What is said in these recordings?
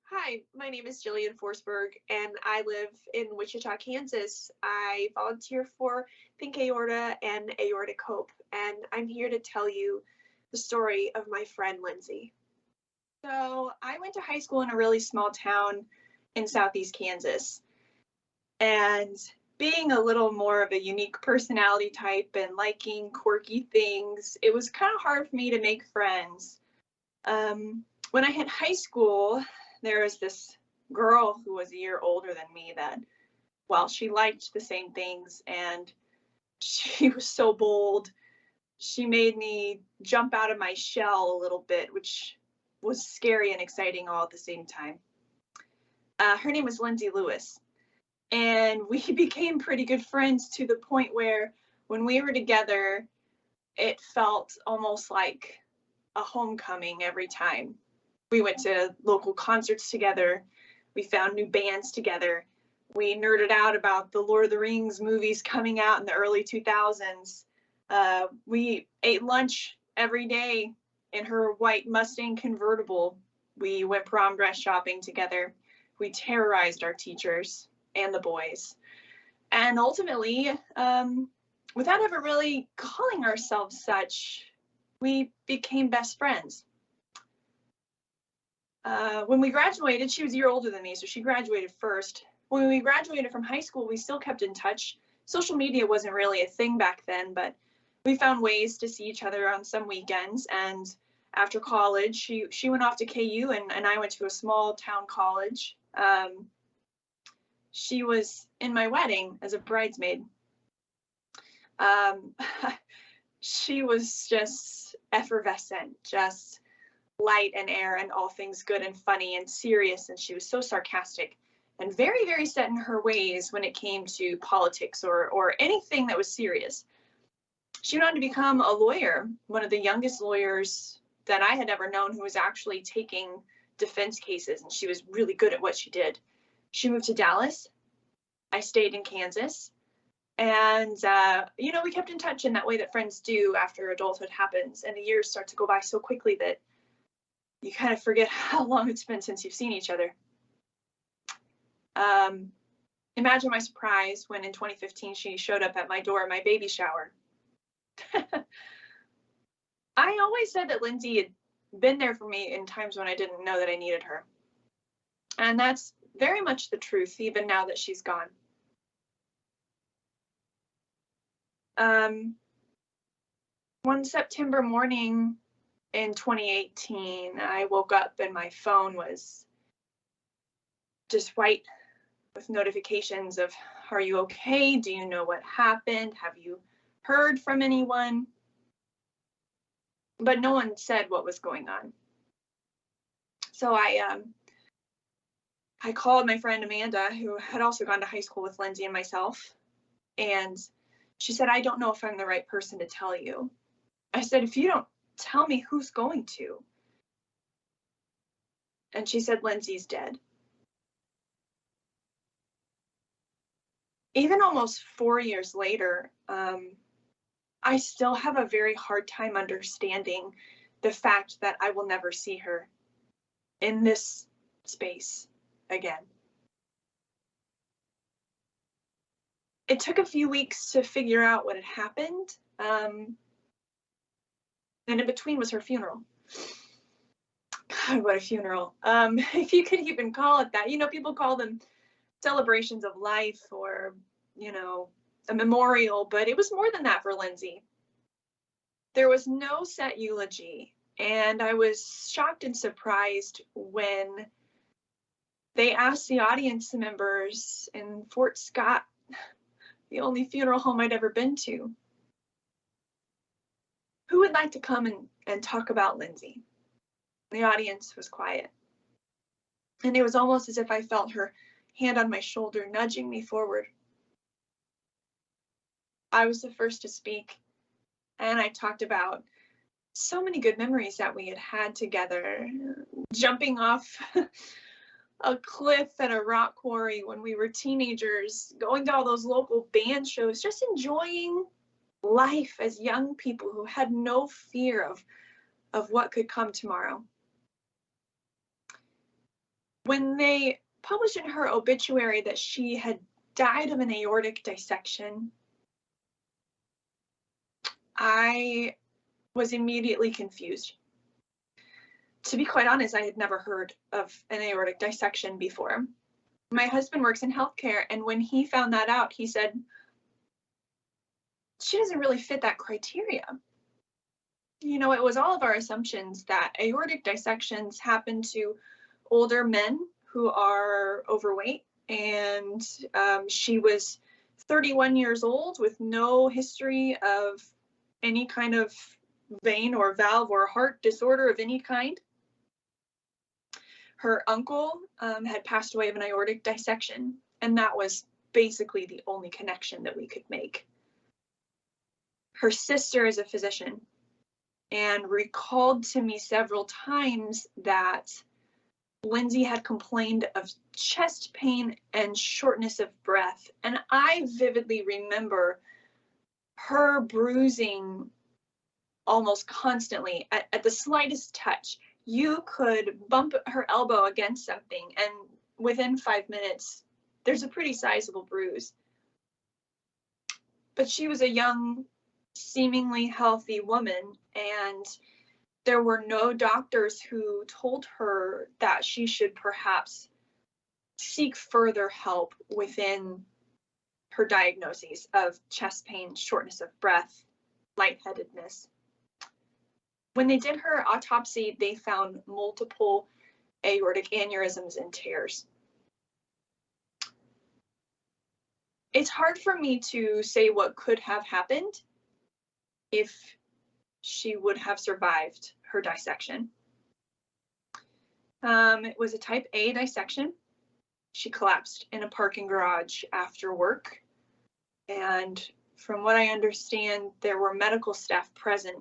Hi, my name is Jillian Forsberg, and I live in Wichita, Kansas. I volunteer for Pink Aorta and Aortic Hope, and I'm here to tell you the story of my friend Lindsey. So I went to high school in a really small town in southeast Kansas, and being a little more of a unique personality type and liking quirky things, it was kind of hard for me to make friends. When I hit high school, there was this girl who was a year older than me that, well, she liked the same things and she was so bold. She made me jump out of my shell a little bit, which was scary and exciting all at the same time. Her name was Lindsey Louise, and we became pretty good friends to the point where when we were together, it felt almost like a homecoming every time. We went to local concerts together. We found new bands together. We nerded out about the Lord of the Rings movies coming out in the early 2000s. We ate lunch every day in her white Mustang convertible. We went prom dress shopping together. We terrorized our teachers and the boys. And ultimately, without ever really calling ourselves such, we became best friends. When we graduated, she was a year older than me, so she graduated first. When we graduated from high school, we still kept in touch. Social media wasn't really a thing back then, but we found ways to see each other on some weekends. And after college, she went off to KU, and I went to a small town college. She was in my wedding as a bridesmaid. She was just effervescent, just light and air and all things good and funny and serious, and she was so sarcastic and very, very set in her ways when it came to politics or anything that was serious. She went on to become a lawyer, one of the youngest lawyers that I had ever known who was actually taking defense cases, and she was really good at what she did. She moved to Dallas. I stayed in Kansas. And, we kept in touch in that way that friends do after adulthood happens, and the years start to go by so quickly that you kind of forget how long it's been since you've seen each other. Imagine my surprise when in 2015 she showed up at my door at my baby shower. I always said that Lindsey had been there for me in times when I didn't know that I needed her. And that's very much the truth, even now that she's gone. One September morning in 2018, I woke up and my phone was just white with notifications of, are you okay? Do you know what happened? Have you heard from anyone? But no one said what was going on. So I called my friend Amanda, who had also gone to high school with Lindsey and myself, and she said, I don't know if I'm the right person to tell you. I said, if you don't tell me, who's going to? And she said, Lindsey's dead. Even almost 4 years later, I still have a very hard time understanding the fact that I will never see her in this space again. It took a few weeks to figure out what had happened. And in between was her funeral. God, what a funeral. If you could even call it that. People call them celebrations of life or, a memorial, but it was more than that for Lindsey. There was no set eulogy, and I was shocked and surprised when they asked the audience members in Fort Scott, the only funeral home I'd ever been to, who would like to come and talk about Lindsey? The audience was quiet. And it was almost as if I felt her hand on my shoulder nudging me forward. I was the first to speak, and I talked about so many good memories that we had had together, jumping off a cliff at a rock quarry when we were teenagers, going to all those local band shows, just enjoying life as young people who had no fear of what could come tomorrow. When they published in her obituary that she had died of an aortic dissection, I was immediately confused. To be quite honest, I had never heard of an aortic dissection before. My husband works in healthcare, and when he found that out, he said, she doesn't really fit that criteria. You know, it was all of our assumptions that aortic dissections happen to older men who are overweight, and she was 31 years old with no history of any kind of vein or valve or heart disorder of any kind. Her uncle had passed away of an aortic dissection, and that was basically the only connection that we could make. Her sister is a physician and recalled to me several times that Lindsey had complained of chest pain and shortness of breath. And I vividly remember her bruising almost constantly at the slightest touch. You could bump her elbow against something, and within 5 minutes, there's a pretty sizable bruise. But she was a young, seemingly healthy woman, and there were no doctors who told her that she should perhaps seek further help within her diagnoses of chest pain, shortness of breath, lightheadedness. When they did her autopsy, they found multiple aortic aneurysms and tears. It's hard for me to say what could have happened if she would have survived her dissection. It was a type A dissection. She collapsed in a parking garage after work. And from what I understand, there were medical staff present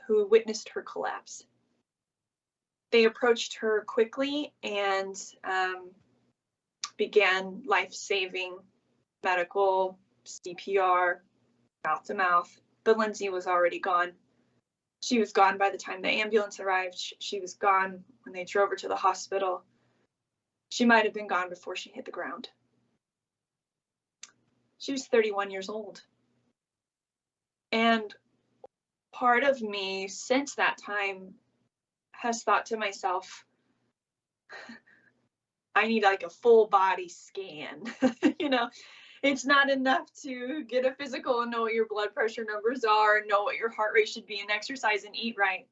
who witnessed her collapse. They approached her quickly and began life-saving medical CPR, mouth to mouth, but Lindsey was already gone. She was gone by the time the ambulance arrived. She was gone when they drove her to the hospital. She might have been gone before she hit the ground. She was 31 years old. And part of me since that time has thought to myself, I need like a full body scan. You know, it's not enough to get a physical and know what your blood pressure numbers are, and know what your heart rate should be, and exercise and eat right.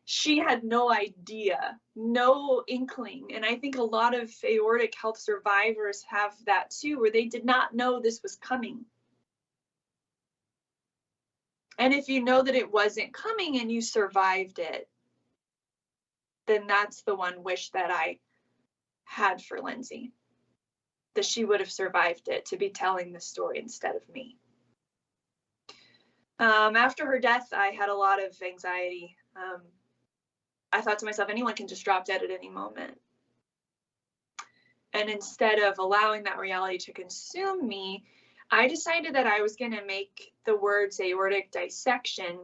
She had no idea, no inkling. And I think a lot of aortic health survivors have that too, where they did not know this was coming. And if you know that it wasn't coming and you survived it, then that's the one wish that I had for Lindsey, that she would have survived it, to be telling the story instead of me. After her death, I had a lot of anxiety. I thought to myself, anyone can just drop dead at any moment. And instead of allowing that reality to consume me, I decided that I was going to make the words aortic dissection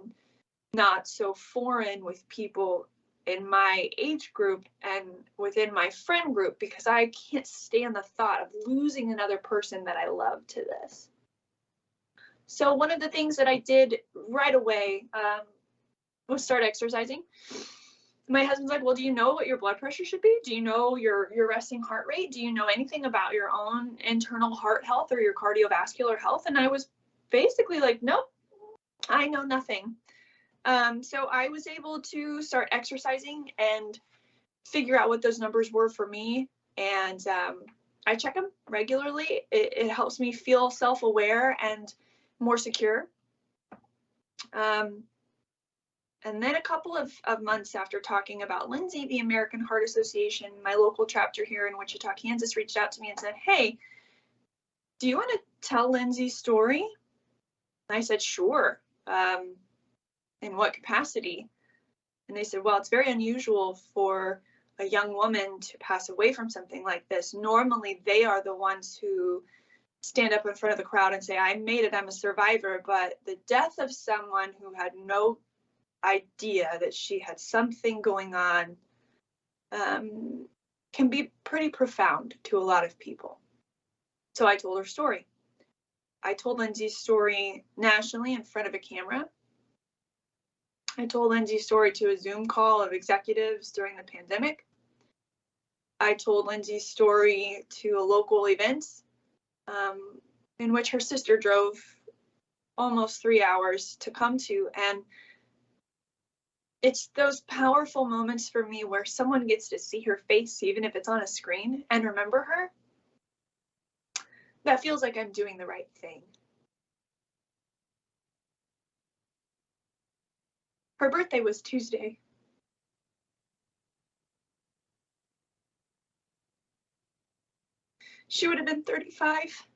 not so foreign with people in my age group and within my friend group, because I can't stand the thought of losing another person that I love to this. So one of the things that I did right away was start exercising. My husband's like, well, do you know what your blood pressure should be? Do you know your resting heart rate? Do you know anything about your own internal heart health or your cardiovascular health? And I was basically like, nope, I know nothing. So I was able to start exercising and figure out what those numbers were for me. And I check them regularly. It helps me feel self-aware and more secure. And then a couple of months after talking about Lindsey, the American Heart Association, my local chapter here in Wichita, Kansas, reached out to me and said, hey, do you want to tell Lindsey's story? And I said, sure. In what capacity? And they said, well, it's very unusual for a young woman to pass away from something like this. Normally, they are the ones who stand up in front of the crowd and say, I made it, I'm a survivor. But the death of someone who had no idea that she had something going on can can be pretty profound to a lot of people. So I told her story. I told Lindsey's story nationally in front of a camera. I told Lindsey's story to a Zoom call of executives during the pandemic. I told Lindsey's story to a local event in which her sister drove almost 3 hours to come to. And it's those powerful moments for me where someone gets to see her face, even if it's on a screen, and remember her. That feels like I'm doing the right thing. Her birthday was Tuesday. She would have been 35.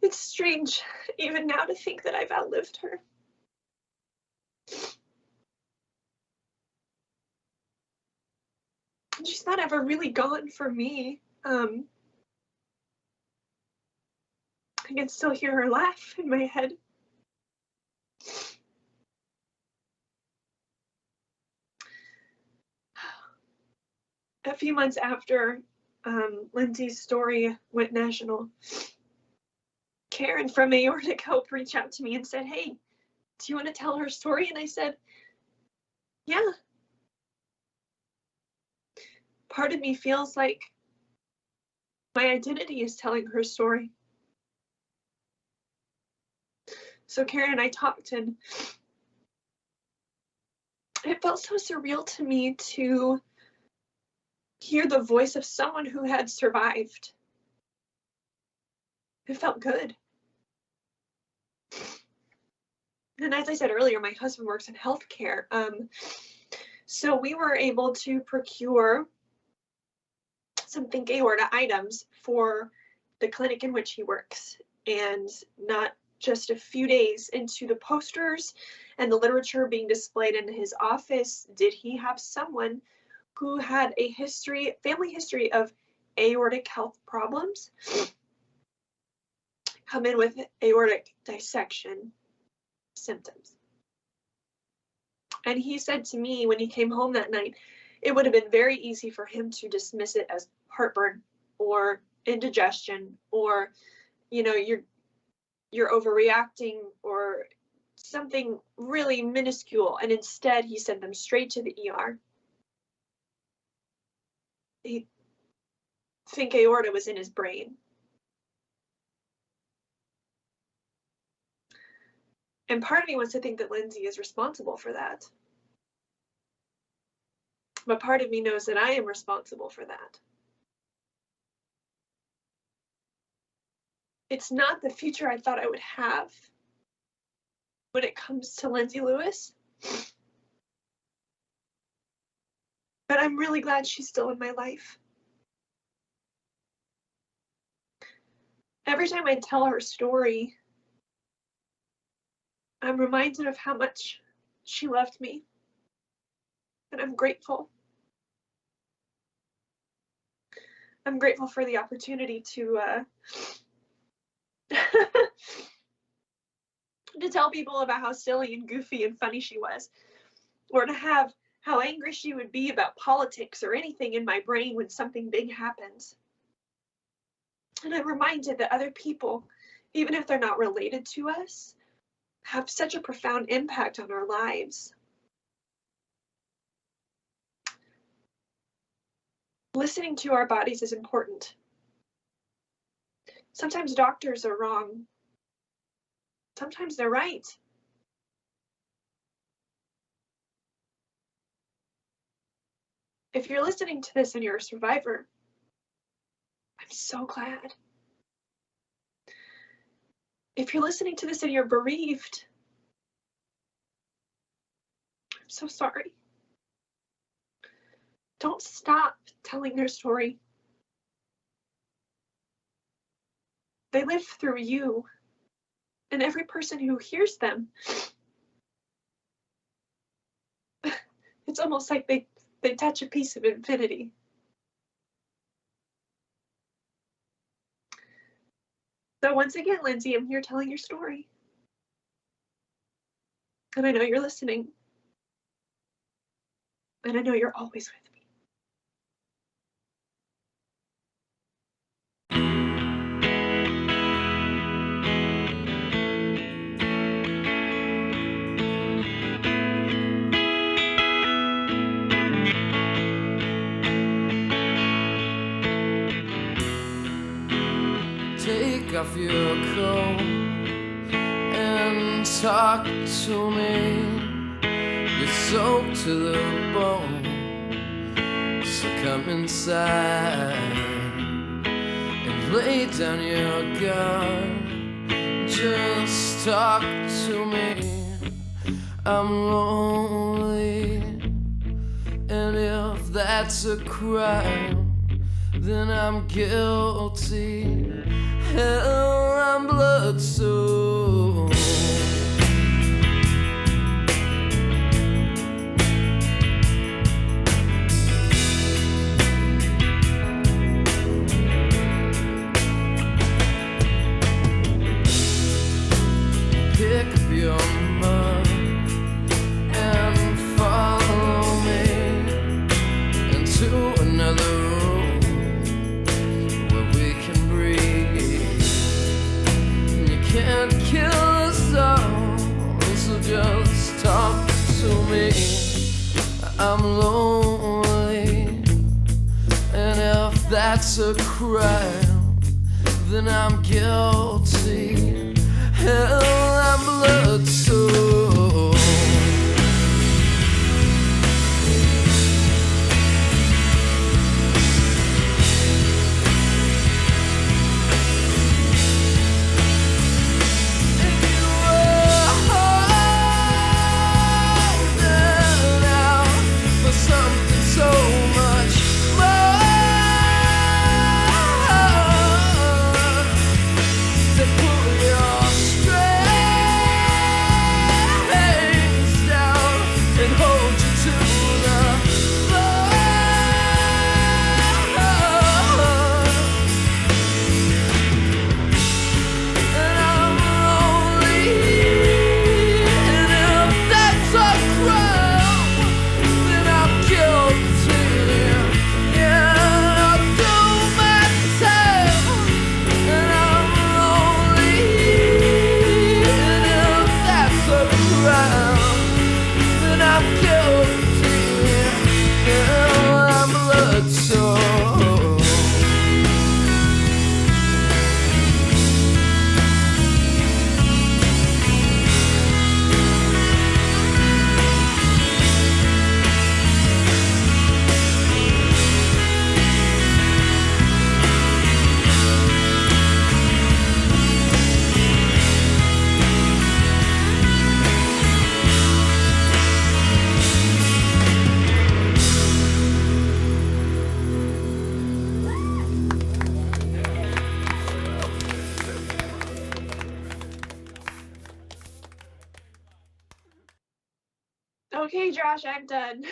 It's strange, even now, to think that I've outlived her. She's not ever really gone for me. I can still hear her laugh in my head. A few months after Lindsey's story went national, Karen from Aortic Hope reached out to me and said, "Hey, do you want to tell her story?" And I said, "Yeah." Part of me feels like my identity is telling her story. So Karen and I talked, and it felt so surreal to me to hear the voice of someone who had survived. It felt good. And as I said earlier, my husband works in healthcare. So we were able to procure some Think Aorta items for the clinic in which he works. And not just a few days into the posters and the literature being displayed in his office did he have someone who had a family history of aortic health problems come in with aortic dissection symptoms. And he said to me when he came home that night, it would have been very easy for him to dismiss it as heartburn or indigestion, or, you know, you're overreacting or something really minuscule. And instead he sent them straight to the ER. He think aorta was in his brain. And part of me wants to think that Lindsey is responsible for that. But part of me knows that I am responsible for that. It's not the future I thought I would have when it comes to Lindsey Lewis. But I'm really glad she's still in my life. Every time I tell her story, I'm reminded of how much she loved me. And I'm grateful. I'm grateful for the opportunity to to tell people about how silly and goofy and funny she was, or to have how angry she would be about politics or anything in my brain when something big happens. And I'm reminded that other people, even if they're not related to us, have such a profound impact on our lives. Listening to our bodies is important. Sometimes doctors are wrong. Sometimes they're right. If you're listening to this and you're a survivor, I'm so glad. If you're listening to this and you're bereaved, I'm so sorry. Don't stop telling their story. They live through you and every person who hears them. It's almost like they touch a piece of infinity. So once again, Lindsey, I'm here telling your story. And I know you're listening. And I know you're always with me. Take off your coat and talk to me. You're soaked to the bone, so come inside and lay down your gun. Just talk to me. I'm lonely, and if that's a crime, then I'm guilty. Hell, I'm blood soaked. Pick up your mug and follow me into another room where we can breathe. You can't kill us all, so just talk to me. I'm lonely, and if that's a crime, then I'm guilty. Hell, I'm blood soaked. Okay, Josh, I'm done.